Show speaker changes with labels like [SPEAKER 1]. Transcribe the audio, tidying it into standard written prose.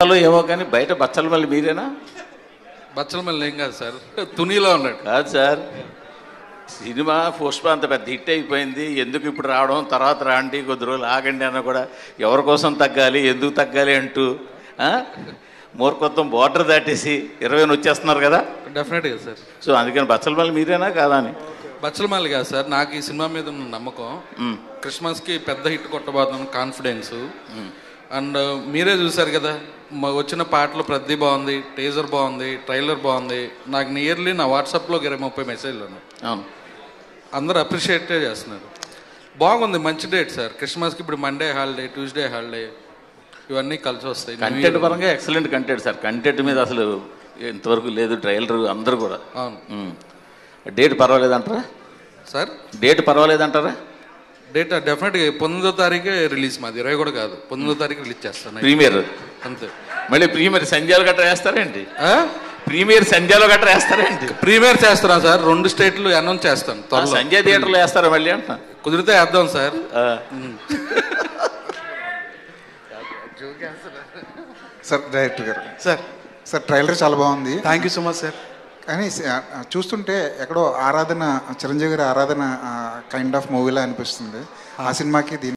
[SPEAKER 1] ఏమో కానీ బయట బచ్చల మళ్ళీ మీరేనా?
[SPEAKER 2] బచ్చల మళ్ళీ ఏం కాదు సార్, తునిలో ఉన్నాడు.
[SPEAKER 1] కాదు సార్, సినిమా పుష్ప అంత పెద్ద హిట్ అయిపోయింది, ఎందుకు ఇప్పుడు రావడం, తర్వాత రాండి కొద్ది రోజులు ఆగండి అన్న కూడా ఎవరి కోసం తగ్గాలి, ఎందుకు తగ్గాలి అంటూ మూర్ఖత్వం బోర్డర్ దాటేసి 20 వచ్చేస్తున్నారు కదా.
[SPEAKER 2] డెఫినెట్గా సార్.
[SPEAKER 1] సో అందుకని బచ్చల మళ్ళీ మీరేనా కాదా అని.
[SPEAKER 2] బచ్చల మళ్ళీ కాదు సార్, నాకు ఈ సినిమా మీద ఉన్న నమ్మకం, క్రిస్మస్కి పెద్ద హిట్ కొట్టబోతున్నాను కాన్ఫిడెన్స్. అండ్ మీరే చూసారు కదా, వచ్చిన పాటలు ప్రతి బాగుంది, టీజర్ బాగుంది, ట్రైలర్ బాగుంది. నాకు నియర్లీ నా వాట్సాప్లో 20-30 మెసేజ్లు ఉన్నాయి.
[SPEAKER 1] అవును,
[SPEAKER 2] అందరూ అప్రిషియేట్ చేస్తున్నారు. బాగుంది, మంచి డేట్ సార్. క్రిస్మస్కి ఇప్పుడు మండే హాలిడే, ట్యూస్డే హాలిడే, ఇవన్నీ కలిసి వస్తాయి.
[SPEAKER 1] కంటెంట్ పరంగా ఎక్సలెంట్ కంటెంట్ సార్. కంటెంట్ మీద అసలు ఇంతవరకు లేదు. ట్రైలర్ అందరూ కూడా.
[SPEAKER 2] అవును.
[SPEAKER 1] డేట్ పర్వాలేదంటారా
[SPEAKER 2] సార్?
[SPEAKER 1] డేట్ పర్వాలేదంటారా?
[SPEAKER 2] డేట్ డెఫినెట్గా 19వ తారీఖే రిలీజ్. మాది 20 కూడా కాదు, 19వ తారీఖు రిలీజ్ చేస్తాను.
[SPEAKER 1] ప్రీమియర్
[SPEAKER 2] అంతే.
[SPEAKER 1] మళ్ళీ ప్రీమియర్ సంధ్యాలు గట్రా వేస్తారేంటి? ప్రీమియర్ సంధ్యాలో గట్రా వేస్తారేంటి?
[SPEAKER 2] ప్రీమియర్ చేస్తున్నా సార్, 2 స్టేట్లు అనౌన్స్ చేస్తాను.
[SPEAKER 1] సంధ్యా థియేటర్లో వేస్తారా మళ్ళీ అంట?
[SPEAKER 2] కుదిరితే వేద్దాం సార్.
[SPEAKER 3] సార్ డైరెక్టర్ గారు,
[SPEAKER 2] సార్
[SPEAKER 3] సార్ ట్రైలర్ చాలా బాగుంది.
[SPEAKER 2] Thank you so much sir.
[SPEAKER 3] కానీ చూస్తుంటే ఎక్కడో ఆరాధన, చిరంజీవి గారి ఆరాధన కైండ్ ఆఫ్ మూవీలా అనిపిస్తుంది. ఆ సినిమాకి